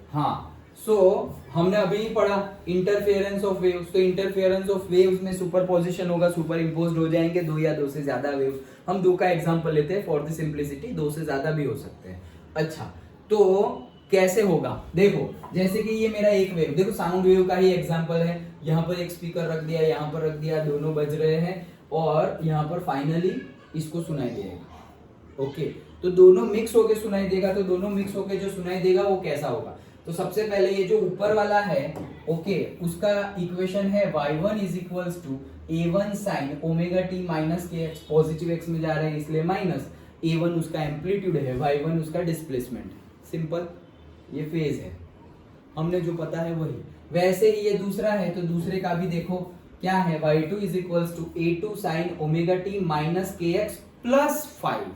हाँ, हमने अभी पढ़ा इंटरफेरेंस ऑफ वेव्स। तो इंटरफेरेंस ऑफ वेव्स में सुपरपोजिशन होगा, सुपर इम्पोज्ड हो जाएंगे दो या दो से ज्यादा वेव्स। हम दो का एग्जांपल लेते हैं फॉर द सिंप्लिसिटी, दो से ज्यादा भी हो सकते हैं। अच्छा, तो कैसे होगा? देखो, जैसे कि ये मेरा एक वेव, देखो साउंड वेव का ही एग्जांपल है। यहाँ पर एक स्पीकर रख दिया, यहाँ पर रख दिया, दोनों बज रहे हैं और यहाँ पर फाइनली इसको सुनाई देगा। ओके, तो दोनों मिक्स होके सुनाई देगा। तो दोनों मिक्स होके जो सुनाई देगा वो कैसा होगा? तो सबसे पहले ये जो ऊपर वाला है, ओके, उसका इक्वेशन है y1 is equals to a1 sine omega t minus k x, positive x में जा रहे हैं इसलिए माइनस, a1 उसका एम्पलीट्यूड है, y1 उसका डिस्प्लेसमेंट है। सिंपल, ये फेज है, हमने जो पता है वही। वैसे ही ये दूसरा है, तो दूसरे का भी देखो क्या है, y2 is equals to a2 sine omega t minus k x plus 5।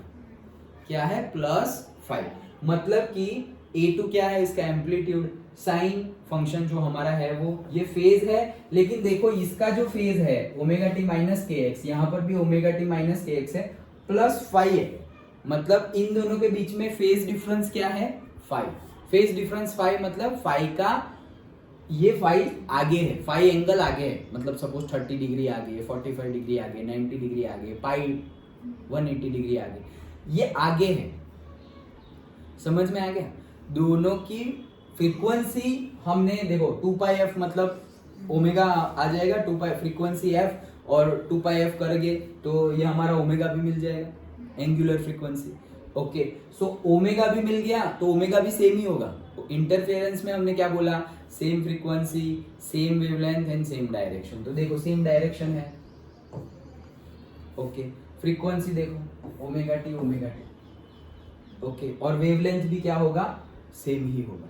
क्या है? प्लस 5। मतलब कि a2 क्या है? इसका एम्पलीट्यूड, साइन फंक्शन जो हमारा है वो, ये फेज है। लेकिन देखो इसका जो फेज है omega t minus k x, यहां पर भी omega t minus k x है, प्लस 5 है। मतलब इन दोनों के बीच में फेज डिफरेंस क्या है? 5। फेज डिफरेंस 5 मतलब 5 का ये 5 आगे है, 5 एंगल आगे है। मतलब सपोज 30 डिग्री आगे है, 45 डिग्री आगे, 90 डिग्री आगे, पाई 180 डिग्री आगे, ये आगे है। समझ में आ गया? दोनों की फ्रीक्वेंसी हमने देखो 2 पाई एफ मतलब ओमेगा आ जाएगा, 2 पाई फ्रीक्वेंसी एफ और 2 पाई एफ करेंगे तो ये हमारा ओमेगा भी मिल जाएगा, angular frequency. Okay, so omega भी मिल गया तो ओमेगा भी सेम ही होगा। तो इंटरफेरेंस में हमने क्या बोला? Same frequency, same wavelength and same direction. तो देखो सेम डायरेक्शन है, ओके, फ्रीक्वेंसी देखो omega T omega T, okay, और वेवलेंथ भी क्या होगा? सेम ही होगा।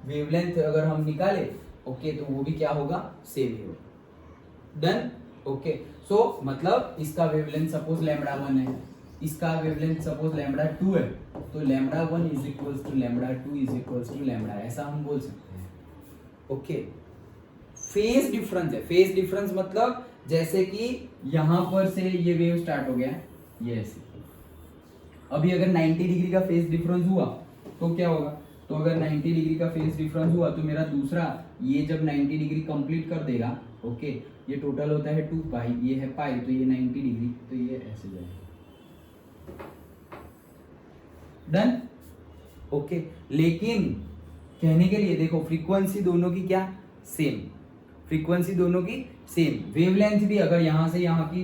वेवलेंथ अगर हम निकाले, ओके, तो वो भी क्या होगा? सेम ही होगा। डन? ओके, सो मतलब इसका वेवलेंथ सपोज लैम्बडा 1 है, इसका वेवलेंथ सपोज लैम्बडा 2 है, तो lambda 1 is equals to lambda 2 is equals to lambda, ऐसा हम बोल सकते हैं। ओके, फेज डिफरेंस है। फेज डिफरेंस मतलब जैसे कि यहां पर से ये वेव स्टार्ट हो गया है, ये ऐसे, अभी अगर 90 डिग्री का फेज डिफरेंस हुआ तो क्या होगा? तो अगर 90 डिग्री का फेज डिफरेंस हुआ तो मेरा दूसरा ये जब 90 डिग्री कंप्लीट कर देगा, ओके, ये टोटल होता है 2 पाई, ये है पाई, तो ये 90 डिग्री, तो ये ऐसे जाएगा। डन? ओके, लेकिन कहने के लिए देखो फ्रीक्वेंसी दोनों की क्या? सेम। फ्रीक्वेंसी दोनों की सेम। वेवलेंथ भी अगर यहां से यहां की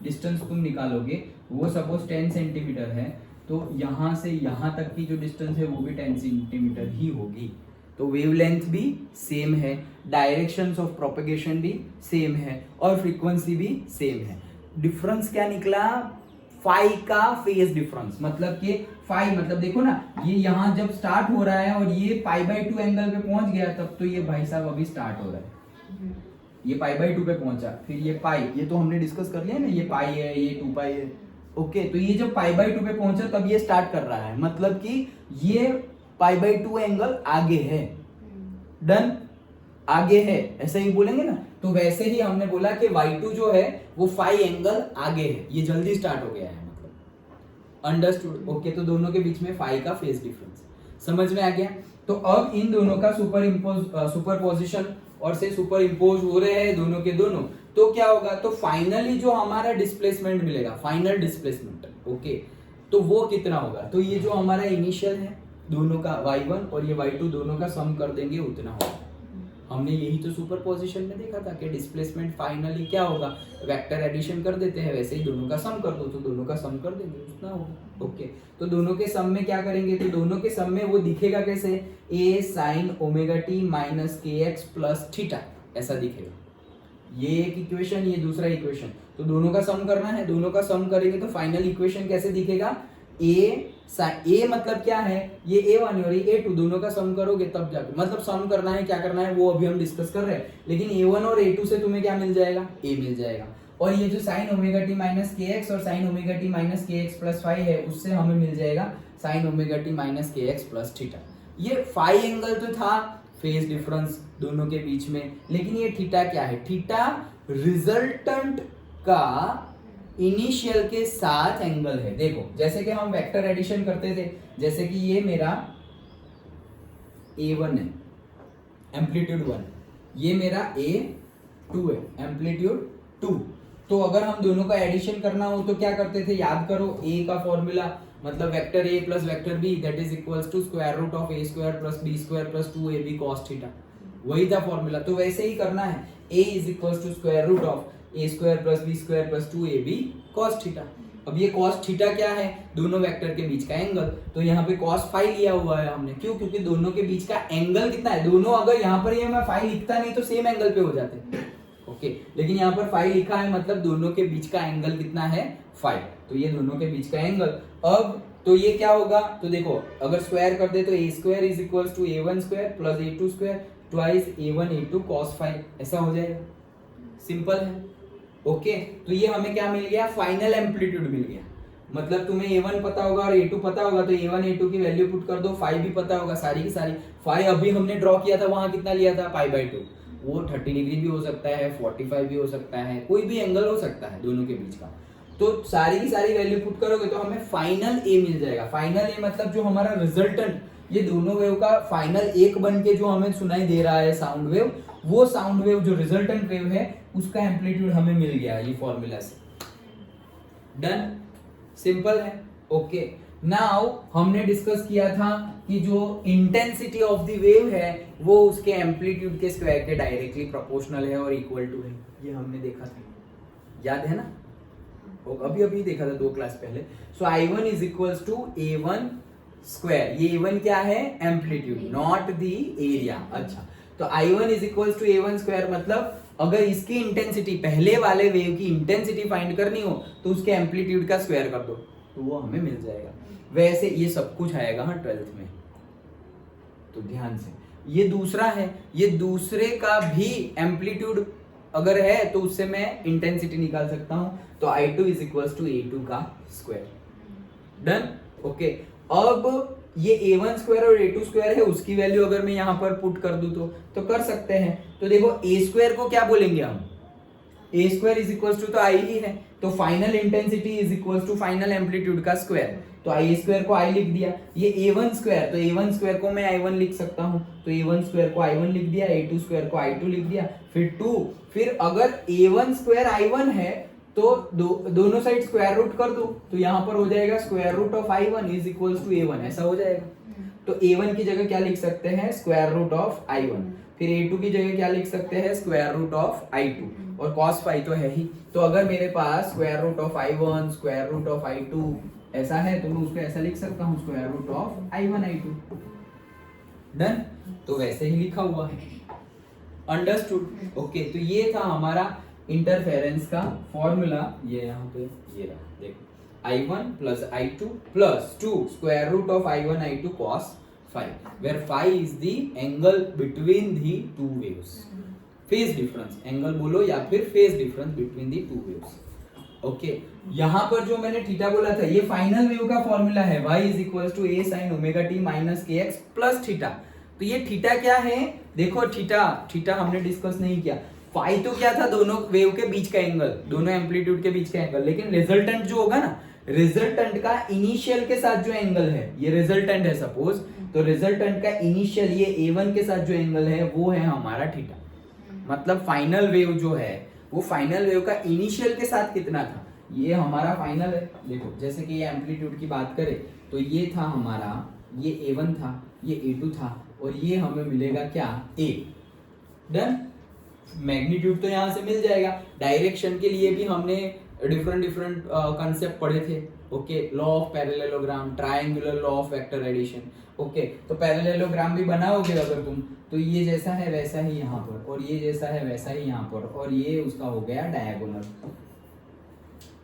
डिस्टेंस तुम निकालोगे, वो सपोज 10 सेंटीमीटर है, तो यहां से यहां तक की जो डिस्टेंस है वो भी 10 सेंटीमीटर ही होगी। तो वेवलेंथ भी सेम है, डायरेक्शंस ऑफ प्रोपेगेशन भी सेम है और फ्रीक्वेंसी भी सेम है। डिफरेंस क्या निकला? 5 का फेज डिफरेंस। मतलब कि 5 मतलब देखो ना, ये यहां जब स्टार्ट हो रहा है और ये π/2 एंगल पे पहुंच गया, तब तो ये भाई साहब अभी स्टार्ट हो रहा है, ये π/2 पे पहुंचा, फिर ये पाई, ये तो हमने डिस्कस कर लिया ना, ये पाई है, ये 2 पाई है। ओके, तो ये जब π/2 पे पहुंचा तब ये स्टार्ट कर रहा है, मतलब कि ये π/2 एंगल आगे है। डन? आगे है, ऐसा ही बोलेंगे ना। तो वैसे ही हमने बोला कि y2 जो है वो 5 एंगल आगे है, ये जल्दी स्टार्ट हो गया है, मतलब अंडरस्टूड? ओके, तो दोनों के बीच में 5 का फेज डिफरेंस समझ में आ गया। तो अब इन दोनों का सुपरपोजिशन और से सुपर इम्पोज हो रहे हैं दोनों के दोनों, तो क्या होगा? तो फाइनली जो हमारा डिस्प्लेसमेंट मिलेगा, फाइनल डिस्प्लेसमेंट, ओके, तो वो कितना होगा? तो ये जो हमारा इनिशियल है दोनों का y1 और ये y2 दोनों का सम कर देंगे उतना होगा। हमने यही तो सुपरपोजिशन में देखा था कि डिस्प्लेसमेंट फाइनली क्या होगा? वेक्टर एडिशन कर देते हैं, वैसे ही दोनों का सम कर दो तो दोनों का सम कर देंगे उतना होगा। ओके, तो दोनों के सम में क्या करेंगे? तो दोनों के सम में वो दिखेगा कैसे? a sin omega t minus k x plus theta, ऐसा दिखेगा। ये एक इक्वेशन, ये दूसरा इक्वेशन, तो दोनों का सम करना है, दोनों का सम करेंगे तो फाइनल इक्वेशन कैसे दिखेगा? ए मतलब क्या है? ये a1 और ये a2, दोनों का सम करोगे तब जाके, मतलब सम करना है, क्या करना है वो अभी हम डिस्कस कर रहे हैं। लेकिन a1 और a2 से तुम्हें क्या मिल जाएगा? a मिल जाएगा। और ये जो sin omega t minus k x और sin omega t minus k x plus 5 है, उससे हमें मिल जाएगा sin omega t minus k x plus theta. ये 5 एंगल तो था फेज डिफरेंस दोनों के बीच में, लेकिन ये थीटा क्या है? थीटा रिजल्टेंट का इनिशियल के साथ एंगल है। देखो जैसे कि हम वेक्टर एडिशन करते थे, जैसे कि ये मेरा A1 है, एम्पलीट्यूड 1, ये मेरा A2 है, एम्पलीट्यूड 2। तो अगर हम दोनों का एडिशन करना हो तो क्या करते थे, याद करो, A का फॉर्मूला मतलब vector A plus vector B that is equals to square root of A square plus B square plus 2AB cos theta, वही था फॉर्मूला। तो वैसे ही करना है, A is equals to square root of A square plus B square plus 2AB cos theta. अब ये cos theta क्या है, दोनों वेक्टर के बीच का एंगल, तो यहाँ पे cos फाई लिया हुआ है हमने, क्यों, क्योंकि दोनों के बीच का एंगल कितना है, दोनों अगर यहाँ पर ये मैं फाई लिखता नहीं तो सेम एंगल पे हो जाते, ओके, लेकिन यहाँ पर फाई लिखा है मतलब दोनों के बीच का एंगल कितना है, फाई, तो ये दोनों के बीच का एंगल। अब तो ये क्या होगा, तो देखो अगर स्क्वायर कर दे तो A square is equals to A1 square plus A2 square twice A1 A2 cos phi, ऐसा हो जाएगा, सिंपल है, ओके। तो ये हमें क्या मिल गया, फाइनल एम्पलीट्यूड मिल गया, मतलब तुम्हें A1 पता होगा और A2 पता होगा तो A1 A2 की वैल्यू पुट कर दो, फाई भी पता होगा, सारी की सारी फाई अभी हमने ड्रॉ किया था, वहां कितना लिया था, π/2, वो 30 डिग्री भी हो सकता है, 45 भी हो सकता है, कोई भी एंगल हो सकता है दोनों के बीच का। तो सारी की सारी वैल्यू पुट करोगे तो हमें फाइनल ए मिल जाएगा। फाइनल ए मतलब जो हमारा रिजल्टेंट, ये दोनों वेव का फाइनल एक बन के जो हमें सुनाई दे रहा है साउंड वेव, वो साउंड वेव जो रिजल्टेंट वेव है उसका एम्पलीट्यूड हमें मिल गया ये फॉर्मूला से। डन, सिंपल है, ओके। नाउ हमने डिस्कस किया था कि जो इंटेंसिटी ऑफ द वेव है वो उसके एम्पलीट्यूड के स्क्वायर के डायरेक्टली प्रोपोर्शनल है और इक्वल टू है, ये हमने देखा था, याद है ना, अभी अभी देखा था 2 क्लास पहले। So I1 is equals to A1 square, ये A1 क्या है, एम्पलीट्यूड, नॉट द एरिया। अच्छा, तो I1 is equals to A1 square मतलब अगर इसकी इंटेंसिटी, पहले वाले वेव की इंटेंसिटी फाइंड करनी हो तो उसके एम्पलीट्यूड का स्क्वायर कर दो तो वो हमें मिल जाएगा। वैसे ये सब कुछ आएगा हाँ 12th में, तो ध्यान से, ये दूसरा है, ये दूसरे का भी एम्पलीट्यूड अगर है तो उससे मैं इंटेंसिटी निकाल सकता हूं, तो I2 is equals to A2 का स्क्वायर। Done, okay. अब ये A1 स्क्वायर और A2 स्क्वायर है, उसकी वैल्यू अगर मैं यहां पर पुट कर दूं तो कर सकते हैं। तो देखो A स्क्वायर को क्या बोलेंगे हम, A square is equals to तो I ही है, तो final intensity is equals to final amplitude का स्क्वायर, तो I स्क्वायर को I लिख दिया। ये A1 स्क्वायर, तो A1 स्क्वायर को मैं I1 लिख सकता हूं, तो A1 स्क्वायर को I1 लिख दिया, A2 स्क्वायर को I2 लिख दिया, फिर 2, फिर अगर A1 स्क्वायर I1 है तो दोनों साइड स्क्वायर रूट कर दो, तो यहां पर हो जाएगा square root of I1 is equals to A1, ऐसा हो जाएगा। तो A1 की जगह क्या लिख सकते हैं, स्क्वायर रूट ऑफ I1, फिर A2 की जगह क्या लिख सकते हैं, स्क्वायर रूट ऑफ I2, और cos फाई तो है ही, तो अगर मेरे पास square root of I1 square root of I2 ऐसा है तो मैं उसको ऐसा लिख सकता हूं, square root of I1 I2। Done, तो वैसे ही लिखा हुआ है, अंडरस्टूड, ओके। तो ये था हमारा इंटरफेरेंस का फॉर्मूला, ये यहाँ पे ये रहा, देखो I1 plus I2 plus 2 square root of I1 I2 cos phi, where phi is the angle between the two waves, phase difference, angle बोलो या फिर phase difference between the two waves, okay. यहाँ पर जो मैंने थीटा बोला था ये फाइनल वेव का फॉर्मूला है, y is equals to a sin omega t minus kx plus theta. तो ये थीटा क्या है, देखो थीटा हमने डिस्कस नहीं किया, फाई तो क्या था, दोनों वेव के बीच का एंगल, दोनों एम्पलीट्यूड के बीच का एंगल, लेकिन रिजल्टेंट जो होगा ना, रिजल्टेंट का इनिशियल के साथ जो एंगल है, ये रिजल्टेंट है सपोज, तो रिजल्टेंट का इनिशियल ये A1 के साथ जो एंगल है वो है हमारा थीटा, मतलब फाइनल वेव जो है वो फाइनल वेव का इनिशियल के साथ कितना था, ये हमारा फाइनल है। देखो जैसे कि ये एम्पलीट्यूड की बात करें तो ये था हमारा, ये A1 था, ये A2 था, और ये हमें मिलेगा क्या, A। डन, मैग्नीट्यूड तो यहां से मिल जाएगा। डायरेक्शन के लिए भी हमने डिफरेंट कॉन्सेप्ट पढ़े थे, okay, law of parallelogram, triangular law of vector addition, okay. तो पैरेललोग्राम भी बनाओगे अगर तुम, तो ये जैसा है वैसा ही यहाँ पर, और ये जैसा है वैसा ही यहाँ पर, और ये उसका हो गया डायगोनल।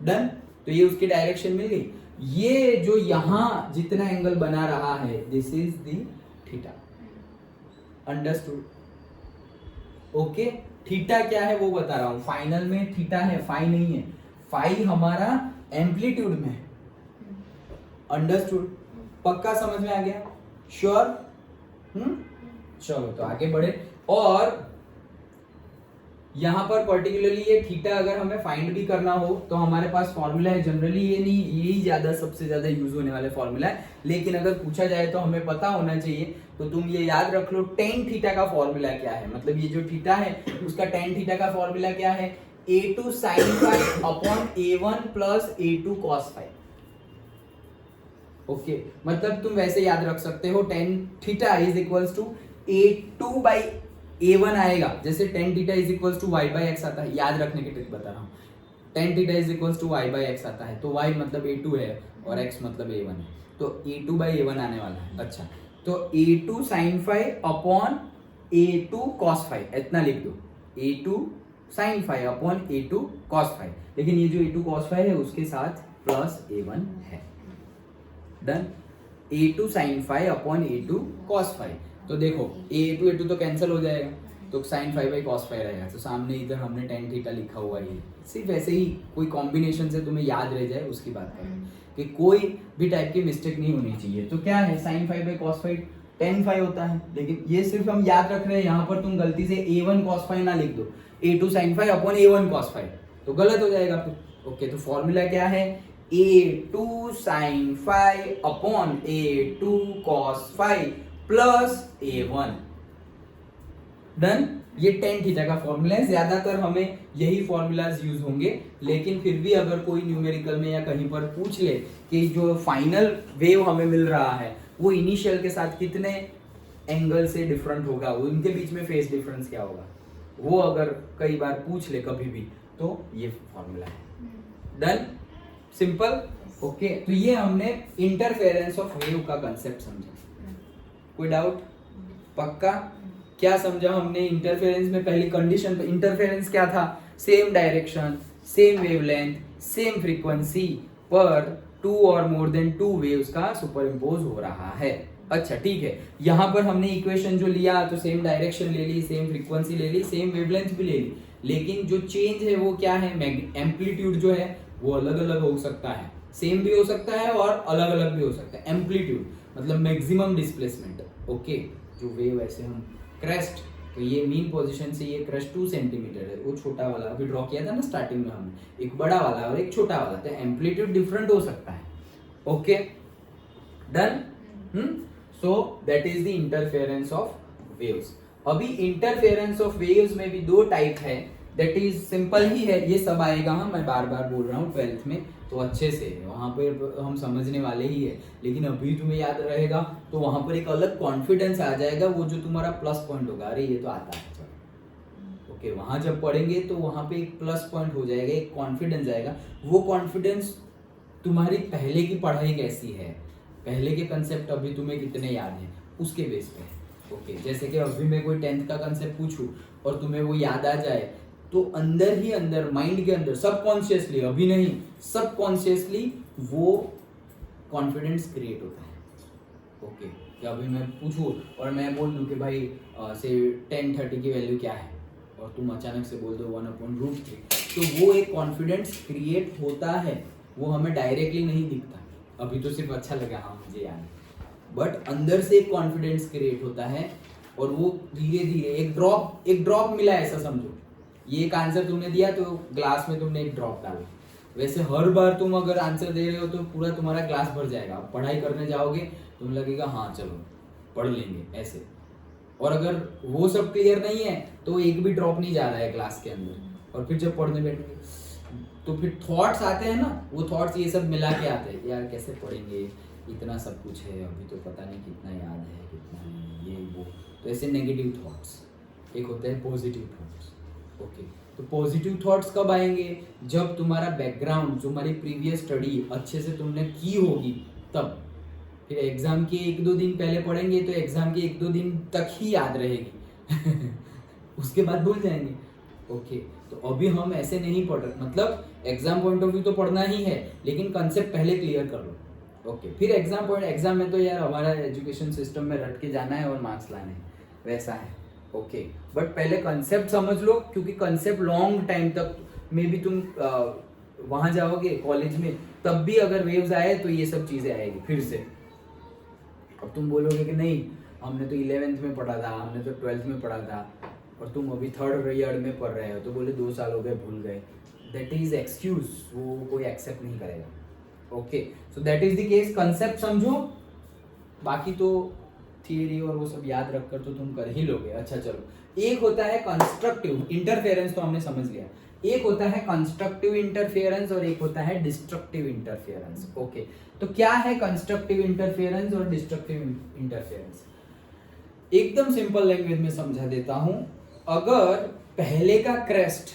डन, तो ये उसकी डायरेक्शन मिल गई। ये जो यहाँ जितना एंगल बना रहा है this is the theta, understood, okay. Theta क्या है वो बता रहा हूं, फाइनल में थीटा है, फाई नहीं है, फाई हमारा एम्पलीट्यूड में है, अंडरस्टूड, पक्का समझ में आ गया, श्योर, चलो तो आगे बढ़े। और यहां पर पर्टिकुलरली ये थीटा अगर हमें फाइंड भी करना हो तो हमारे पास फॉर्मूला है, जनरली ये नहीं, यही ज्यादा सबसे ज्यादा यूज होने वाले फॉर्मूला है, लेकिन अगर पूछा जाए तो हमें पता होना चाहिए तो तुम ये याद रख लो टेन थीटा का फॉर्मूला क्या है, मतलब ये जो थीटा है उसका टेन थीटा का फॉर्मूला क्या है, a2 sin phi upon a1 plus a2 cos phi। Okay, मतलब तुम वैसे याद रख सकते हो tan theta is equals to a2 by a1 आएगा, जैसे tan theta is equals to y by x आता है, याद रखने की ट्रिक बता रहा हूँ। Tan theta is equals to y by x आता है, तो y मतलब a2 है और x मतलब a1 है, तो a2 बाई a1 आने वाला है। अच्छा, तो a2 sin phi upon a2 cos phi इतना लिख दो, a2 sin phi upon a2 cos phi, लेकिन ये जो a2 cos phi है उसके साथ प्लस a1 है। Done, a2 sin phi upon a2 cos phi, तो देखो a2 तो कैंसिल हो जाएगा, तो sin phi by cos phi रहेगा, तो सामने इधर हमने tan थीटा लिखा हुआ है, सिर्फ ऐसे ही कोई कॉम्बिनेशन से तुम्हें याद रह जाए उसकी बात करें कि कोई भी टाइप की मिस्टेक नहीं होनी चाहिए। तो क्या है sin phi by cos phi tan phi होता है, लेकिन ये सिर्फ हम याद रख रहे हैं, यहाँ पर तुम गलती से a1 cos phi ना लिख दो, a2 sin phi upon a1 cos phi, तो गलत हो जाएगा फिर। ओके, तो फॉर्मूला क्या है, a2 sin phi upon a2 cos phi plus a1। Done, ये टेन थीटा का फॉर्मूला है, ज्यादातर हमें यही फॉर्मूलाज यूज होंगे, लेकिन फिर भी अगर कोई न्यूमेरिकल में या कहीं पर पूछ ले कि जो फाइनल वेव हमें मिल रहा है वो इनिशियल के साथ कितने एंगल से डिफरेंट होगा, उनके बीच में फेज डिफरेंस क्या होगा, वो अगर कई बार पूछ ले कभी भी, तो ये फॉर्मूला है। Done, simple. ओके, तो ये हमने इंटरफेरेंस ऑफ वेव का कंसेप्ट समझा। कोई डाउट? पक्का? क्या समझा हमने इंटरफेरेंस में? पहली कंडीशन, इंटरफेरेंस क्या था, same direction, same wavelength, same frequency पर टू और मोर देन टू वेव्स का सुपर इम्पोज हो रहा है। अच्छा ठीक है, यहाँ पर हमने इक्वेशन जो लिया तो सेम डायरेक्शन ले ली, सेम फ्रीक्वेंसी ले ली, सेम वेवलेंथ भी ले ली, लेकिन जो चेंज है वो क्या है, एम्पलीट्यूड जो है वो अलग अलग हो सकता है, सेम भी हो सकता है और अलग अलग भी हो सकता है। एम्पलीट्यूड मतलब मैक्सिमम डिस्प्लेसमेंट। ओके, जो वेव ऐसे हम क्रेस्ट, तो ये मीन पोजीशन से ये क्रेस्ट 2 सेंटीमीटर है, वो छोटा वाला अभी ड्रॉ किया था ना स्टार्टिंग में हमने, एक बड़ा वाला और एक छोटा वाला, तो एम्पलीट्यूड डिफरेंट हो सकता है। Okay, done. So that is the interference of waves. अभी इंटरफेरेंस ऑफ वेव्स में भी दो टाइप है, दैट इज सिंपल ही है, ये सब आएगा, मैं बार बार बोल रहा हूँ 12th में, तो अच्छे से वहाँ पर हम समझने वाले ही है, लेकिन अभी तुम्हें याद रहेगा तो वहाँ पर एक अलग कॉन्फिडेंस आ जाएगा, वो जो तुम्हारा प्लस पॉइंट होगा, अरे ये तो आता है चलो। ओके, वहाँ जब पढ़ेंगे तो वहाँ पे एक प्लस पॉइंट हो जाएगा, एक कॉन्फिडेंस आएगा। वो कॉन्फिडेंस तुम्हारी पहले की पढ़ाई कैसी है, पहले के कंसेप्ट अभी तुम्हें कितने याद हैं, उसके बेस पे। ओके, जैसे कि अभी मैं कोई 10th का कंसेप्ट पूछूं और तुम्हें वो याद आ जाए, तो अंदर ही अंदर, माइंड के अंदर, सबकॉन्शियसली, अभी नहीं, सबकॉन्शियसली वो कॉन्फिडेंस क्रिएट होता है। ओके, कि अभी मैं पूछूं और मैं बोल दूं कि भाई से 10/30 की वैल्यू क्या है, और तुम अचानक से बोल दो 1/√3, तो वो एक कॉन्फिडेंस क्रिएट होता है, वो हमें डायरेक्टली नहीं दिखता, अभी तो सिर्फ अच्छा लगा हाँ मुझे याद, बट अंदर से एक कॉन्फिडेंस क्रिएट होता है, और वो धीरे धीरे एक ड्रॉप मिला, ऐसा समझो, ये एक आंसर तुमने दिया तो ग्लास में तुमने एक ड्रॉप डाला, वैसे हर बार तुम अगर आंसर दे रहे हो तो पूरा तुम्हारा ग्लास भर जाएगा, पढ़ाई करने जाओगे तुम लगेगा हाँ चलो पढ़ लेंगे ऐसे, और अगर वो सब क्लियर नहीं है तो एक भी ड्रॉप नहीं जा रहा है ग्लास के अंदर, और फिर जब पढ़ने बैठोगे तो फिर थॉट्स आते हैं ना, वो थॉट्स ये सब मिला के आते हैं, यार कैसे पढ़ेंगे, इतना सब कुछ है, अभी तो पता नहीं कितना याद है कितना नहीं, ये वो, तो ऐसे नेगेटिव थॉट्स। एक होते हैं पॉजिटिव थॉट्स। ओके, तो पॉजिटिव थॉट्स कब आएंगे, जब तुम्हारा बैकग्राउंड, जो हमारी प्रीवियस स्टडी अच्छे से तुमने की होगी तब। फिर एग्जाम के 1-2 दिन पहले पढ़ेंगे तो एग्जाम के 1-2 दिन तक ही याद रहेगी उसके बाद भूल जाएंगे। ओके, तो अभी हम ऐसे नहीं पढ़ रहे, मतलब एग्जाम पॉइंट ऑफ व्यू तो पढ़ना ही है, लेकिन कंसेप्ट पहले क्लियर कर लो। ओके, फिर एग्जाम में तो यार हमारा एजुकेशन सिस्टम में रट के जाना है और मार्क्स लाने हैं, वैसा है। ओके, बट पहले कंसेप्ट समझ लो, क्योंकि कंसेप्ट लॉन्ग टाइम तक में भी तुम वहाँ जाओगे कॉलेज में, तब भी अगर वेव्स आए तो ये सब चीज़ें आएगी फिर से। अब तुम बोलोगे कि नहीं हमने तो 11th में पढ़ा था, हमने तो 12th में पढ़ा था, और तुम अभी 3rd ईयर में पढ़ रहे हो, तो बोले 2 साल हो गए भूल गए, दैट इज एक्सक्यूज, वो कोई एक्सेप्ट नहीं करेगा। Okay, so that is the case, concept समझो, बाकी तो थियरी और वो सब याद रखकर तो तुम कर ही लोगे। अच्छा चलो, एक होता है कंस्ट्रक्टिव इंटरफेरेंस, तो हमने समझ लिया। एक होता है कंस्ट्रक्टिव इंटरफेरेंस और एक होता है डिस्ट्रक्टिव इंटरफेरेंस। ओके, तो क्या है कंस्ट्रक्टिव इंटरफेरेंस और डिस्ट्रक्टिव इंटरफेरेंस? एकदम सिंपल लैंग्वेज में समझा देता हूं। अगर पहले का क्रेस्ट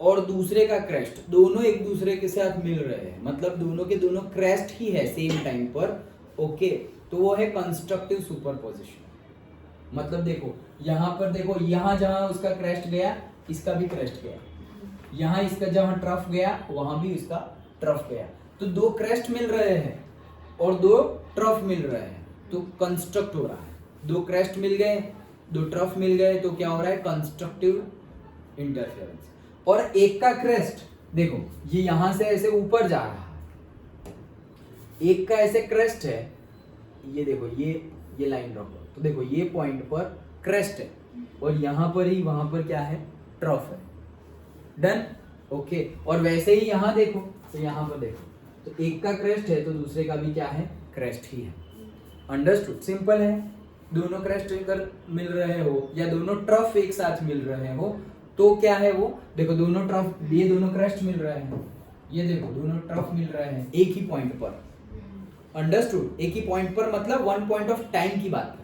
और दूसरे का क्रेस्ट दोनों एक दूसरे के साथ मिल रहे हैं, मतलब दोनों के दोनों क्रेस्ट ही है सेम टाइम पर, ओके, तो वो है कंस्ट्रक्टिव सुपरपोजिशन। मतलब देखो यहाँ पर, देखो यहाँ जहां उसका क्रेस्ट गया इसका भी क्रेस्ट गया, यहाँ इसका जहां ट्रफ गया वहां भी इसका ट्रफ गया, तो दो क्रेस्ट मिल रहे हैं और दो ट्रफ मिल रहे हैं, तो कंस्ट्रक्ट हो रहा है। दो क्रेस्ट मिल गए, दो ट्रफ मिल गए, तो क्या हो रहा है? Constructive interference. और एक का क्रेस्ट देखो ये यहां से ऐसे ऊपर जा रहा है, एक का ऐसे क्रेस्ट है, ये देखो ये लाइन रखो, तो देखो ये पॉइंट पर क्रेस्ट है और यहां पर ही वहां पर क्या है? ट्रफ है। Done, okay. और वैसे ही यहां देखो, तो यहां पर देखो, तो एक का क्रेस्ट है तो दूसरे का भी क्या है? क्रेस्ट ही है। अंडरस्टूड? सिंपल है। दोनों क्रेस्ट अगर मिल रहे हो या दोनों ट्रफ एक साथ मिल रहे हो तो क्या है वो? देखो दोनों ट्रफ, ये दोनों क्रेस्ट मिल रहे हैं, ये देखो दोनों ट्रफ मिल रहे हैं एक ही पॉइंट पर। अंडरस्टूड? एक ही पॉइंट पर मतलब वन पॉइंट ऑफ टाइम की बात कर,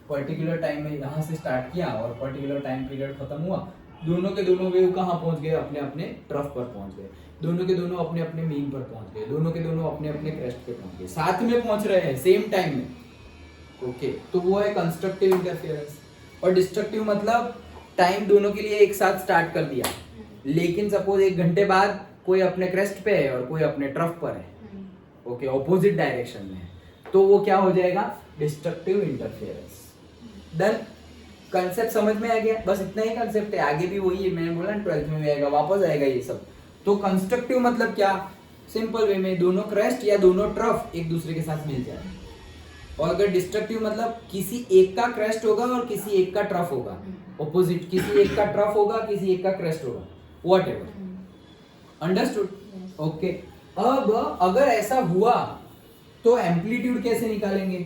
पर्टिकुलर टाइम में यहां से स्टार्ट किया और पर्टिकुलर टाइम पीरियड खत्म हुआ, दोनों के दोनों वेव कहां पहुंच गए? अपने अपने ट्रफ पर पहुंच गए, दोनों के दोनों अपने अपने मीन पर पहुंच गए, दोनों के दोनों अपने अपने क्रेस्ट पे पहुंच गए, साथ में पहुंच रहे हैं सेम टाइम में। ओके, तो वो है कंस्ट्रक्टिव इंटरफेरेंस। और डिस्ट्रक्टिव मतलब टाइम दोनों के लिए एक साथ स्टार्ट कर दिया, लेकिन सपोज 1 घंटे बाद कोई अपने क्रेस्ट पे है और कोई अपने ट्रफ पर है, ओके, ऑपोजिट डायरेक्शन में है, तो वो क्या हो जाएगा? Destructive interference. डन, कंसेप्ट समझ में आ गया? बस इतना ही कंसेप्ट है, आगे भी वही है, मैंने बोला 12th में भी आएगा, वापस आएगा ये सब। तो कंस्ट्रक्टिव मतलब क्या? सिंपल वे में दोनों क्रेस्ट या दोनों ट्रफ एक दूसरे के साथ मिल जाए। और अगर डिस्ट्रक्टिव मतलब किसी एक का क्रेस्ट होगा और किसी एक का ट्रफ होगा, ऑपोजिट, किसी एक का ट्रफ होगा किसी एक का क्रेस्ट होगा, व्हाटएवर। अंडरस्टूड? ओके। अब अगर ऐसा हुआ तो एम्पलीट्यूड कैसे निकालेंगे?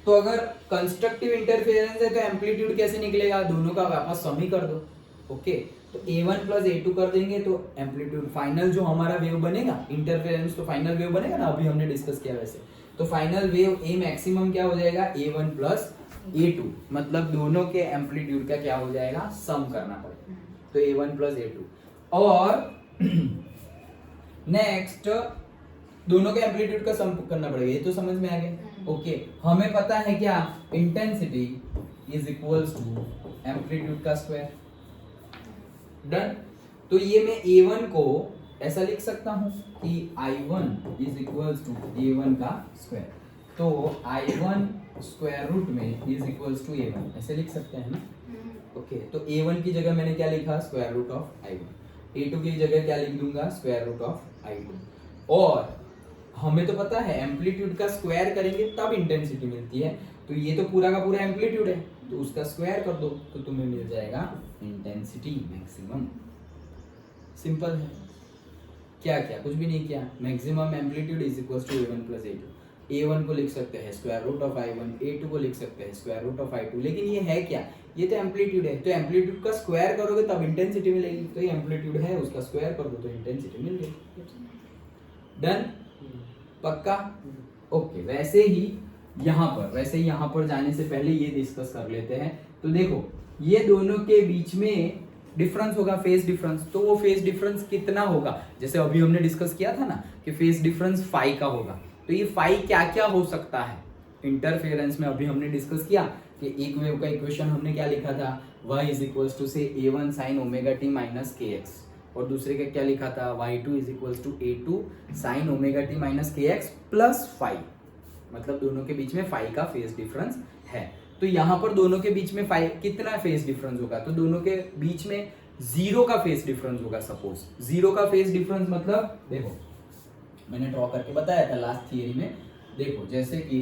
तो अगर कंस्ट्रक्टिव इंटरफेरेंस है तो एम्पलीट्यूड कैसे निकलेगा? दोनों का वापस सम ही कर दो। ओके, तो a1 प्लस a2 कर देंगे तो एम्पलीट्यूड फाइनल जो हमारा वेव बनेगा, इंटरफेरेंस तो फाइनल वेव बनेगा ना, अभी हमने डिस्कस किया वैसे, तो फाइनल वेव ए मैक्सिमम क्या हो जाएगा? a1 प्लस a2, मतलब दोनों के एम्पलीट्यूड का क्या हो जाएगा? सम करना पड़ेगा, तो a1 प्लस a2। और नेक्स्ट दोनों के एम्पलीट्यूड का सम करना पड़ेगा, ये तो समझ में आ गया। ओके, हमें पता है क्या? Intensity is equals to amplitude का स्क्वायर। डन, तो ये मैं a1 को ऐसा लिख सकता हूं कि I1 is equals to a1 का स्क्वायर, तो I1 स्क्वायर रूट में इज इक्वल्स टू a1, ऐसे लिख सकते हैं ना। ओके, तो a1 की जगह मैंने क्या लिखा? Square root of I1। a2 की जगह क्या लिख दूंगा? Square root of I2। और हमें तो पता है एम्पलीट्यूड का स्क्वायर करेंगे तब इंटेंसिटी मिलती है, तो ये तो पूरा का पूरा एम्पलीट्यूड है, तो उसका स्क्वायर कर दो तो तुम्हें मिल जाएगा इंटेंसिटी मैक्सिमम। सिंपल है। क्या क्या? कुछ भी नहीं किया। Maximum amplitude is equals to a1 plus a2। a1 को लिख सकते हैं square root of I1, a2 को लिख सकते हैं स्क्वायर रूट ऑफ I2, लेकिन ये है क्या? ये तो एम्पलीट्यूड है, तो एम्पलीट्यूड का स्क्वायर करोगे तब इंटेंसिटी मिलेगी, तो ये एम्पलीट्यूड है, उसका स्क्वायर कर दो तो इंटेंसिटी मिल गई। डन? पक्का? ओके, वैसे ही यहाँ पर जाने से पहले ये डिस्कस कर लेते हैं। तो देखो ये दोनों के बीच में डिफरेंस होगा, फेज डिफरेंस, तो वो फेज डिफरेंस कितना होगा? जैसे अभी हमने डिस्कस किया था ना कि फेज डिफरेंस फाई का होगा, तो ये फाई क्या क्या हो सकता है इंटरफेरेंस में? अभी हमने डिस्कस किया कि एक वेव का इक्वेशन हमने क्या लिखा था? y इज इक्वल्स टू से a1 sine omega t minus kx, और दूसरे का क्या लिखा था? y2 is equals to a2 sine omega t minus kx plus phi, मतलब दोनों के बीच में फाई का फेज डिफरेंस है। तो यहाँ पर दोनों के बीच में फाई कितना फेज डिफरेंस होगा? तो दोनों के बीच में 0 का फेज डिफरेंस होगा। सपोज 0 का फेज डिफरेंस मतलब देखो मैंने ड्रॉ करके बताया था लास्ट थियरी में, देखो जैसे कि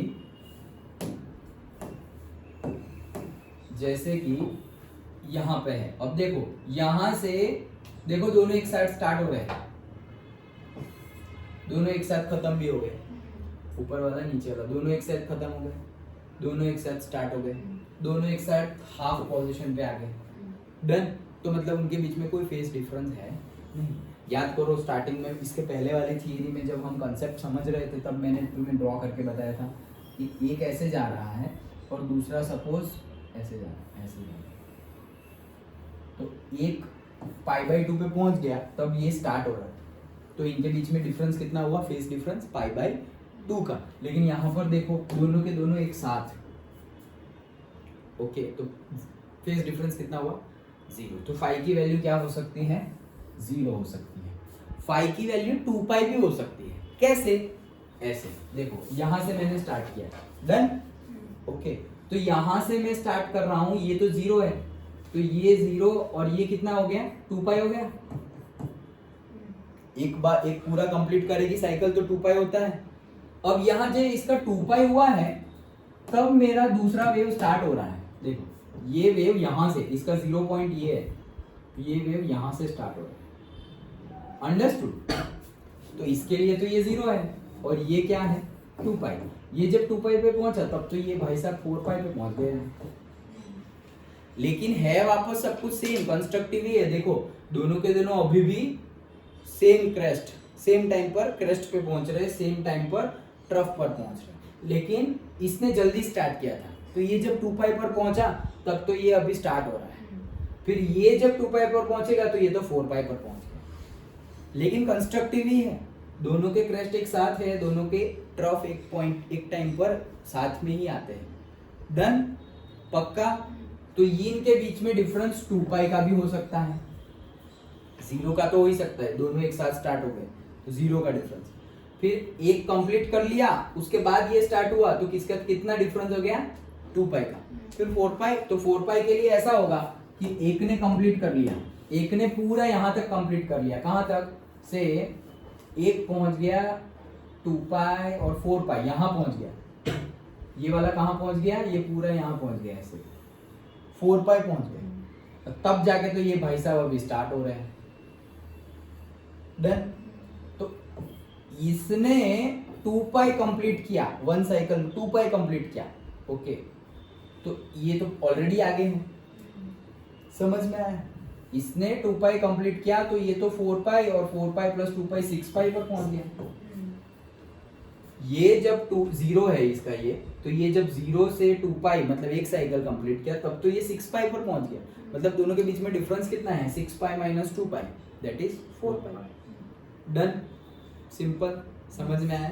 यहाँ पे है, अब देखो यहाँ से देखो दोनों एक साथ स्टार्ट हो गए, दोनों एक साथ खत्म भी हो गए, ऊपर वाला नीचे वाला दोनों एक साथ खत्म हो गए, दोनों एक साथ स्टार्ट हो गए, दोनों एक साथ हाफ पोजीशन पे आ गए, डन। तो मतलब उनके बीच में कोई फेस डिफरेंस है नहीं। याद करो स्टार्टिंग में इसके पहले वाली थियरी में जब हम कंसेप्ट समझ रहे थे तब मैंने तुम्हें ड्रॉ करके बताया था कि एक ऐसे जा रहा है और दूसरा सपोज ऐसे जा रहा है, ऐसे जा रहा है, तो एक π/2 पे पहुंच गया तब ये स्टार्ट हो रहा है, तो इनके बीच में डिफरेंस कितना हुआ, फेस डिफरेंस π/2 का। लेकिन यहाँ पर देखो दोनों के दोनों एक साथ, ओके, तो फेस डिफरेंस कितना हुआ, 0। तो फाई की वैल्यू क्या हो सकती है, 0 हो सकती है। फाई की वैल्यू 2π भी हो सकती है। कैसे, ऐसे देखो, यहां से मैंने स्टार्ट किया, डन, ओके। तो यहां से मैं स्टार्ट कर रहा हूं, ये तो 0 है, तो ये 0 और ये कितना हो गया, 2π हो गया। एक बार एक पूरा कंप्लीट करेगी साइकिल तो 2π होता है। अब यहाँ जो इसका 2π हुआ है तब मेरा दूसरा वेव स्टार्ट हो रहा है। देखो ये वेव यहाँ से, इसका 0 पॉइंट ये है, ये वेव यहाँ से स्टार्ट हो रहा है, अंडरस्टूड। तो इसके लिए तो ये 0 है और ये क्या है, 2π। ये जब 2π पे पहुंचा तब तो ये भाई साहब 4π पे पहुंच गए हैं। लेकिन है वापस सब कुछ सेम, कंस्ट्रक्टिव ही है। देखो दोनों के दोनों अभी भी सेम क्रेस्ट, सेम टाइम पर क्रेस्ट पे पहुंच रहे, सेम टाइम पर ट्रफ पर पहुंच रहे। लेकिन इसने जल्दी स्टार्ट किया था, तो ये जब 2π पर पहुंचा तब तो ये अभी स्टार्ट हो रहा है। फिर ये जब 2π पर पहुंचेगा तो ये तो 4π पर पहुंच गया। लेकिन कंस्ट्रक्टिव ही है, दोनों के क्रेस्ट एक साथ है, दोनों के ट्रफ एक पॉइंट एक टाइम पर साथ में ही आते हैं। डन, पक्का। तो ये इनके बीच में डिफरेंस 2π का भी हो सकता है, 0 का तो हो ही सकता है, दोनों एक साथ स्टार्ट हो गए तो 0 का डिफरेंस। फिर एक कंप्लीट कर लिया, उसके बाद ये स्टार्ट हुआ तो किसका कितना डिफरेंस हो गया, 2π का। फिर 4π, तो 4π के लिए ऐसा होगा कि एक ने कंप्लीट कर लिया, एक ने पूरा यहाँ तक कंप्लीट कर लिया, कहाँ तक से एक पहुंच गया 2π और 4π यहाँ पहुंच गया, ये वाला कहाँ पहुंच गया, ये पूरा यहाँ पहुंच गया, ऐसे 4π पहुंच गए, तब जाके तो ये भाई साहब अभी स्टार्ट हो रहे हैं। डन। तो इसने 2π कंप्लीट किया, वन साइकिल में 2π कंप्लीट किया, ओके। तो ये तो ऑलरेडी आगे है, समझ में आया। इसने 2π कंप्लीट किया तो ये तो 4π और 4π प्लस 2π 6π पर पहुंच गया। ये जब 0 है इसका ये, तो ये जब 0 से 2π मतलब एक साइकिल कंप्लीट किया तब तो ये 6π पर पहुंच गया। मतलब दोनों के बीच में डिफरेंस कितना है, 6π minus 2π, that is 4π। Done, simple, समझ में आया।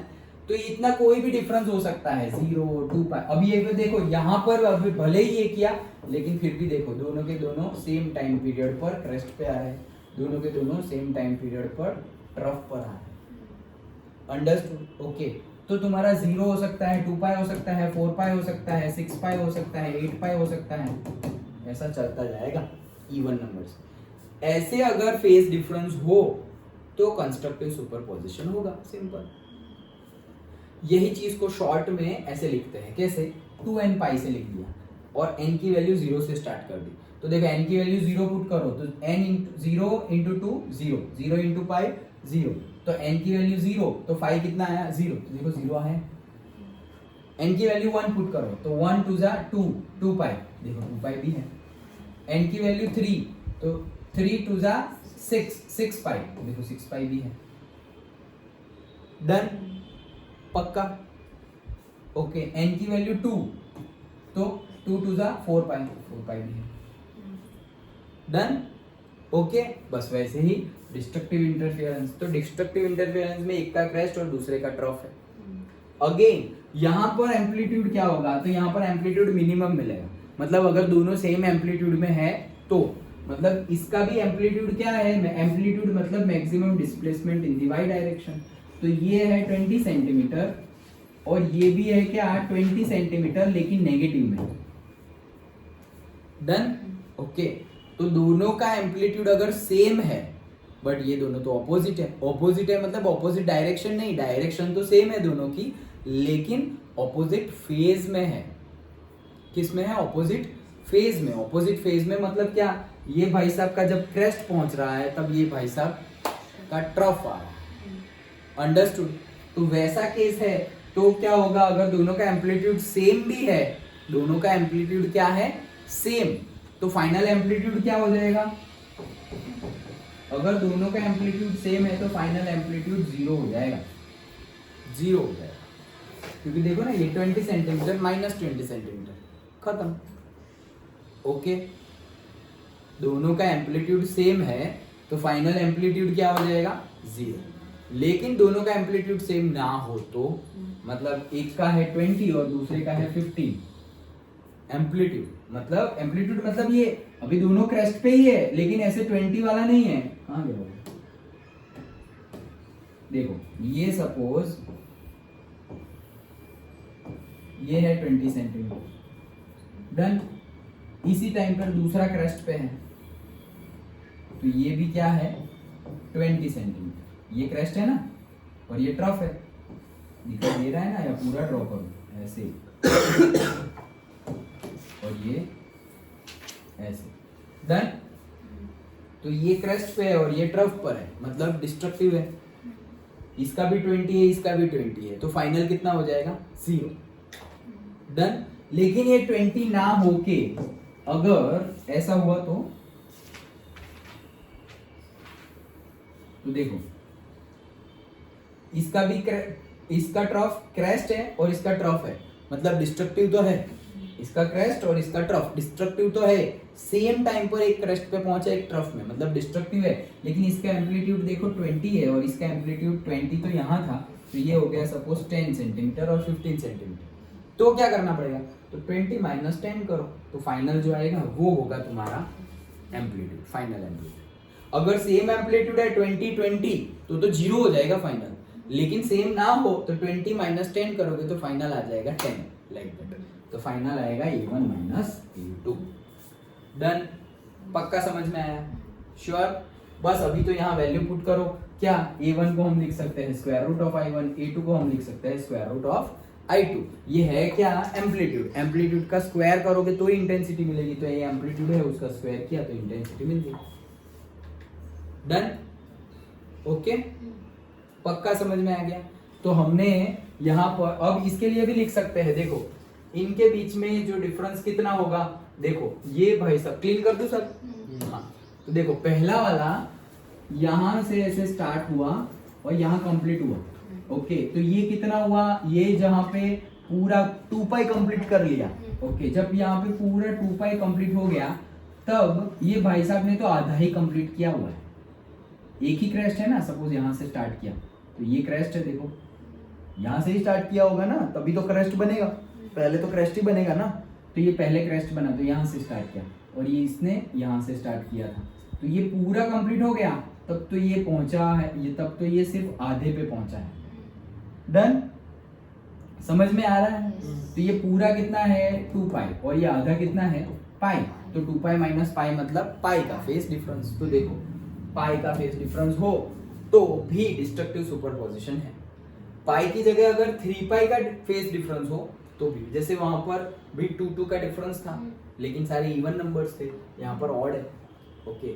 तो इतना कोई भी डिफरेंस हो सकता है, 0 2π। अब ये देखो यहाँ पर अभी भले ही ये किया, लेकिन फिर भी देखो दोनों के दोनों सेम टाइम पीरियड पर क्रेस्ट पे आ रहे हैं, दोनों के दोनों सेम टाइम पीरियड पर ट्रफ पर आ रहे हैं। Understood, okay. तो तुम्हारा 0 हो सकता है, 2π हो सकता है, 4π हो सकता है, 6π हो सकता है, 8π हो सकता है, ऐसा चलता जाएगा इवन नंबर्स। ऐसे अगर फेज डिफरेंस हो तो कंस्ट्रक्टिव सुपरपोजिशन होगा, सिंपल। यही चीज को शॉर्ट में ऐसे लिखते हैं, कैसे, 2nπ से लिख दिया और n की वैल्यू 0 से स्टार्ट कर दी। तो देखो n की वैल्यू 0 पुट करो तो n इंटू 0 इंटू 2 0, 0 इंटू π 0, तो n की वैल्यू 0, तो फाई कितना आया, 0, तो देखो 0 है। n की वैल्यू 1 पुट करो तो 1 2 जा 2, 2π, देखो 2π भी है। n की वैल्यू 3, तो 3 2 जा 6, 6π, देखो 6π भी है। डन, पक्का, ओके। n की वैल्यू 2, तो 2 2 जा 4π, 4π भी है। Done, okay. बस वैसे ही डिस्ट्रक्टिव इंटरफेरेंस, तो डिस्ट्रक्टिव इंटरफेरेंस में एक का क्रेस्ट और दूसरे का ट्रफ है। अगेन यहाँ पर एम्पलीट्यूड क्या होगा, तो यहाँ पर एम्पलीट्यूड मिनिमम मिलेगा। मतलब अगर दोनों सेम एम्पलीट्यूड में है तो मतलब इसका भी एम्पलीट्यूड क्या है, एम्पलीट्यूड मतलब maximum displacement in the y direction. तो ये है 20 सेंटीमीटर और ये भी है क्या 20 सेंटीमीटर, लेकिन नेगेटिव में। Done, okay. तो दोनों का एम्पलीट्यूड अगर सेम है, बट ये दोनों तो ऑपोजिट है। ऑपोजिट है मतलब ऑपोजिट डायरेक्शन नहीं, डायरेक्शन तो सेम है दोनों की, लेकिन ऑपोजिट फेज में है। किस में है, ऑपोजिट फेज में। ऑपोजिट फेज में मतलब क्या, ये भाई साहब का जब क्रेस्ट पहुंच रहा है तब ये भाई साहब का ट्रफ आ रहा है। अंडरस्टूड। तो वैसा केस है तो क्या होगा, अगर दोनों का एम्पलीट्यूड सेम भी है, दोनों का एम्पलीट्यूड क्या है, सेम, तो फाइनल एम्पलीट्यूड क्या हो जाएगा, अगर दोनों का एम्पलीट्यूड सेम है तो फाइनल एम्पलीट्यूड 0 हो जाएगा, 0 हो जाएगा, क्योंकि देखो ना ये 20 सेंटीमीटर माइनस 20 सेंटीमीटर, खत्म। ओके, दोनों का एम्पलीट्यूड सेम है तो फाइनल एम्पलीट्यूड क्या हो जाएगा, 0। लेकिन दोनों का एम्पलीट्यूड सेम ना हो तो, मतलब एक का है 20 और दूसरे का है 15, एम्पलीट्यूड मतलब ये अभी दोनों क्रेस्ट पे ही है, लेकिन ऐसे 20 वाला नहीं है, कहाँ गया वो, देखो ये सपोज ये है 20 सेंटीमीटर, डन। इसी टाइम पर दूसरा क्रेस्ट पे है, तो ये भी क्या है 20 सेंटीमीटर, ये क्रेस्ट है ना और ये ट्रफ है, दिखाई दे रहा है ना, या पूरा ड्रॉ करो ऐसे और ये ऐसे, डन। तो ये क्रेस्ट पे है और ये ट्रफ पर है, मतलब डिस्ट्रक्टिव है, इसका भी 20 है, इसका भी 20 है, तो फाइनल कितना हो जाएगा, 0, डन। लेकिन ये 20 ना होके अगर ऐसा हुआ तो देखो इसका ट्रफ क्रेस्ट है और इसका ट्रफ है, मतलब डिस्ट्रक्टिव तो है, इसका क्रेस्ट और इसका ट्रफ डिस्ट्रक्टिव तो है, सेम टाइम पर एक क्रेस्ट पे पहुंचा एक ट्रफ में, मतलब डिस्ट्रक्टिव है, लेकिन इसका एम्पलीट्यूड देखो 20 है और इसका एम्पलीट्यूड 20 तो यहाँ था, तो ये हो गया सपोज 10 सेंटीमीटर और 15 सेंटीमीटर, तो क्या करना पड़ेगा, तो 20 माइनस 10 करो, तो फाइनल जो आएगा वो होगा तुम्हारा एम्पलीट्यूड, फाइनल एम्पलीट्यूड। अगर सेम एम्पलीट्यूड है 20 तो 0 हो जाएगा फाइनल, लेकिन सेम ना हो तो 20 माइनस 10 करोगे तो फाइनल आ जाएगा 10, लाइक दैट। तो फाइनल आएगा A1 माइनस A2, डन। पक्का समझ में आया, श्योर। बस अभी तो यहाँ वैल्यू पुट करो, क्या A1 को हम लिख सकते हैं square root of I1, A2 को हम लिख सकते हैं स्क्वायर रूट ऑफ I2। ये है क्या, एम्पलीट्यूड, एम्पलीट्यूड का स्क्वायर करोगे तो ही इंटेंसिटी मिलेगी, तो ये एम्पलीट्यूड है, उसका स्क्वायर किया तो इंटेंसिटी मिल गई, डन। ओके, पक्का समझ में आ गया। तो हमने यहाँ पर अब इसके लिए भी लिख सकते हैं, देखो इनके बीच में जो डिफरेंस कितना होगा, देखो ये भाई सब क्लीन कर दो सर, हाँ। तो देखो पहला वाला यहाँ से ऐसे स्टार्ट हुआ और यहाँ कंप्लीट हुआ, ओके, तो ये कितना हुआ, ये जहाँ पे पूरा 2 पाई कंप्लीट कर लिया, ओके, जब यहाँ पे पूरा 2 पाई कंप्लीट हो गया तब ये भाई साहब ने तो आधा ही कंप्लीट किया हुआ है, एक ही क्रेस्ट है ना, सपोज यहाँ से स्टार्ट किया तो ये क्रेस्ट है, देखो यहाँ से ही स्टार्ट किया होगा ना, तभी तो क्रेस्ट बनेगा, पहले तो क्रेस्ट ही बनेगा ना, तो ये पहले क्रेस्ट बना तो यहाँ से स्टार्ट किया और ये इसने यहाँ से स्टार्ट किया था, तो ये पूरा कंप्लीट हो गया, तब तो ये पहुंचा है, ये तब तो ये सिर्फ आधे पे पहुंचा है, डन। समझ में आ रहा है, तो ये पूरा कितना है 2 पाई और ये आधा कितना है पाई, तो 2 पाई माइनस पाई मतलब पाई का फेस डिफरेंस, तो देखो पाई का फेस डिफरेंस हो तो भी डिस्ट्रक्टिव सुपरपोजिशन है, पाई की जगह अगर 3 पाई का फेस डिफरेंस हो तो भी, जैसे वहां पर भी 2 का डिफरेंस था लेकिन सारे इवन नंबर्स थे, यहाँ पर ऑड है, ओके,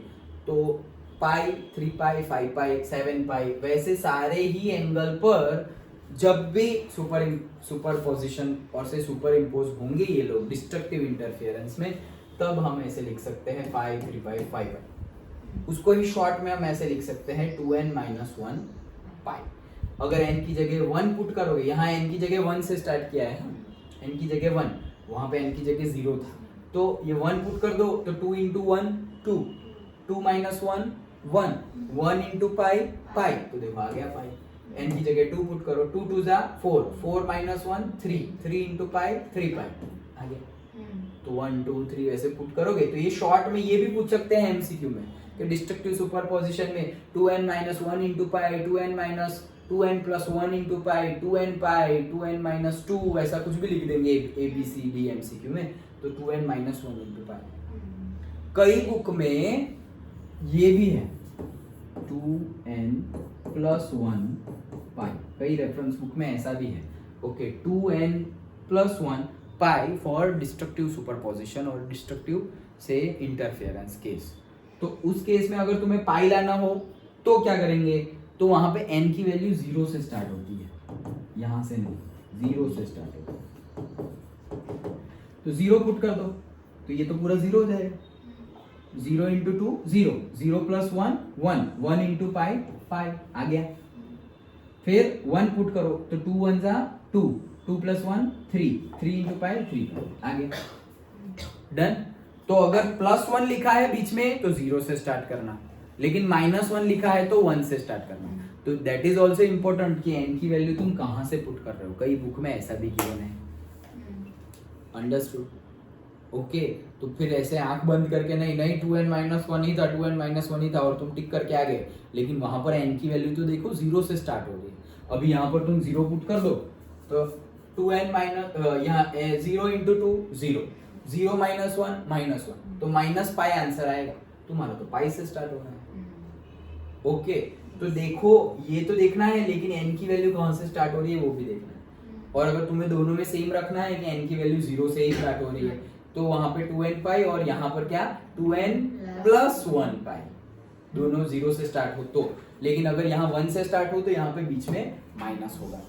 तो पाई 3 पाई 5 पाई 7 पाई, वैसे सारे ही एंगल पर जब भी सुपरपोजिशन और से सुपर इम्पोज होंगे ये लोग डिस्ट्रक्टिव इंटरफेरेंस में, तब हम ऐसे लिख सकते हैं 5 3 पाई 5 पाई, उसको ही शॉर्ट में हम ऐसे लिख सकते हैं 2n माइनस 1 पाई। अगर n की जगह 1 पुट करोगे, यहाँ n की जगह 1 से स्टार्ट किया है, n की जगह 1, वहां पे n की जगह 0 था, तो ये 1 पुट कर दो तो 2 इंटू 1 2, 2 माइनस 1 1, 1 इंटू पाई पाई, तो देखो आ गया पाई, n की जगह 2 पुट करो, 2 2 जा 4, 4 माइनस 1 3, 3 इंटू पाई 3 पाई, आ गया, तो 1 2 3 वैसे पुट करोगे, तो ये शॉर्ट में ये भी पूछ सकते हैं एमसीक्यू में कि डिस्ट्रक्टिव सुपरपोजिशन में 2n minus 1 into pi, 2n minus 2n plus 1 into pi, 2n pi, 2n minus 2, ऐसा कुछ भी लिख देंगे A B C D MCQ में, तो 2n माइनस 1 इंटू पाई। कई बुक में ये भी है 2n प्लस 1 पाई, कई रेफरेंस बुक में ऐसा भी है, okay, 2n plus 1 pi for destructive superposition और डिस्ट्रक्टिव से इंटरफेरेंस केस। तो उस केस में अगर तुम्हें पाई लाना हो तो क्या करेंगे, तो वहां पे n की वैल्यू 0 से स्टार्ट होती है, यहां से नहीं, 0 से स्टार्ट होगा। तो 0 पुट कर दो तो ये तो पूरा 0 हो जाएगा। 0 इंटू 2 0, 0 प्लस 1 1, 1 इंटू पाई 5 आ गया। फिर 1 पुट करो तो 2 1 जा 2, 2 प्लस 1 3, 3 इंटू पाई 3 आ गया। डन। तो अगर प्लस 1 लिखा है बीच में तो 0 से स्टार्ट करना, लेकिन माइनस 1 लिखा है तो 1 से स्टार्ट करना। तो दैट इज ऑल्सो इम्पोर्टेंट कि n की वैल्यू तुम कहां से पुट कर रहे हो, कई बुक में ऐसा भी गिवन है। अंडरस्टूड? ओके तो फिर ऐसे आंख बंद करके नहीं 2n माइनस 1 ही था, 2n माइनस 1 ही था और तुम टिक करके आ गए, लेकिन वहां पर n की वैल्यू तो देखो 0 से स्टार्ट हो गई। अभी यहाँ पर तुम 0 पुट कर दो तो 2n माइनस यहाँ 0 इंटू 2 0, 0 माइनस 1 माइनस 1, तो माइनस पाई आंसर आएगा। तुम्हारा तो पाई से स्टार्ट होना है। ओके तो देखो ये तो देखना है, लेकिन n की वैल्यू कहां से स्टार्ट हो रही है वो भी देखना है। और अगर तुम्हें दोनों में सेम रखना है कि n की वैल्यू 0 से ही स्टार्ट हो रही है, तो वहां पे 2n पाई और यहाँ पर क्या 2n प्लस 1 पाई, दोनों 0 से स्टार्ट हो तो। लेकिन अगर यहाँ 1 से स्टार्ट हो तो यहाँ पे बीच में माइनस होगा।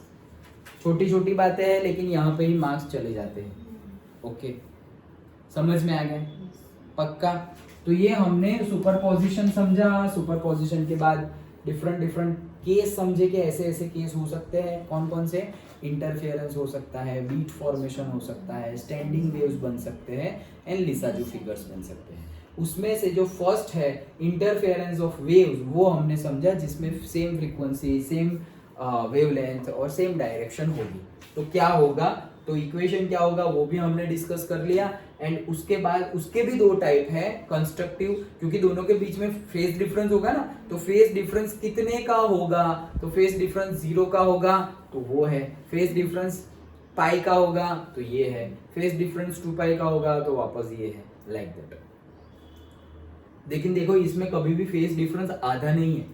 छोटी छोटी बातें हैं लेकिन यहाँ पे ही मार्क्स चले जाते हैं। ओके समझ में आ गया? पक्का? तो ये हमने सुपरपोजिशन समझा। सुपरपोजिशन के बाद डिफरेंट डिफरेंट केस समझे कि ऐसे ऐसे केस हो सकते हैं। कौन कौन से? इंटरफेरेंस हो सकता है, बीट फॉर्मेशन हो सकता है, स्टैंडिंग वेव्स बन सकते हैं एंड लिसाजू फिगर्स बन सकते हैं। उसमें से जो फर्स्ट है इंटरफेरेंस ऑफ वेव्स वो हमने समझा, जिसमें सेम फ्रीक्वेंसी, सेम वेवलेंथ और सेम डायरेक्शन होगी। तो क्या होगा, तो इक्वेशन क्या होगा वो भी हमने डिस्कस कर लिया। एंड उसके बाद उसके भी दो टाइप है, कंस्ट्रक्टिव, क्योंकि दोनों के बीच में फेज डिफरेंस होगा ना, तो फेज डिफरेंस कितने का होगा, तो फेज डिफरेंस 0 का होगा तो वो है, फेज डिफरेंस पाई का होगा तो ये है, फेज डिफरेंस 2 पाई का होगा तो वापस ये है, लाइक दैट। लेकिन देखो इसमें कभी भी फेज डिफरेंस आधा नहीं है,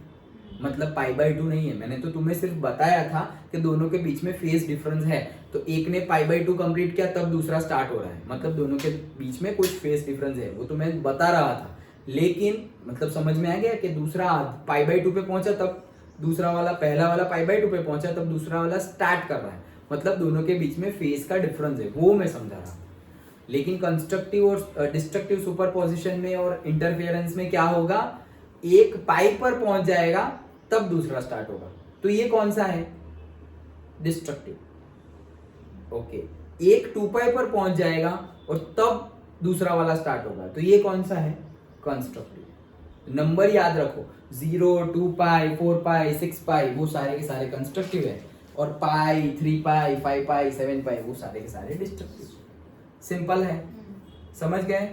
मतलब पाई बाई 2 नहीं है। मैंने तो तुम्हें सिर्फ बताया था कि दोनों के बीच में फेज डिफरेंस है, तो एक ने पाई बाई 2 कंप्लीट किया तब दूसरा स्टार्ट हो रहा है, मतलब दोनों के बीच में कुछ फेज डिफरेंस है, वो तो मैं बता रहा था। लेकिन मतलब समझ में आ गया कि दूसरा पाई बाई 2 पे पहुंचा तब दूसरा वाला, पहला वाला पाई बाई 2 पे पहुंचा तब दूसरा वाला स्टार्ट कर रहा है, मतलब दोनों के बीच में फेज का डिफरेंस है, वो मैं समझा रहा। लेकिन कंस्ट्रक्टिव और डिस्ट्रक्टिव सुपरपोजिशन में और इंटरफेरेंस में क्या होगा, एक पाई पर पहुंच जाएगा तब दूसरा स्टार्ट होगा, तो ये कौन सा है, डिस्ट्रक्टिव। ओके, एक 2 पाई पर पहुंच जाएगा और तब दूसरा वाला स्टार्ट होगा, तो ये कौन सा है, कंस्ट्रक्टिव। नंबर याद रखो, 0, 2 पाई, 4 पाई, 6 पाई वो सारे के सारे कंस्ट्रक्टिव है, और पाई, 3 पाई, 5 पाई, 7 पाई वो सारे के सारे डिस्ट्रक्टिव। सिंपल है, समझ गए?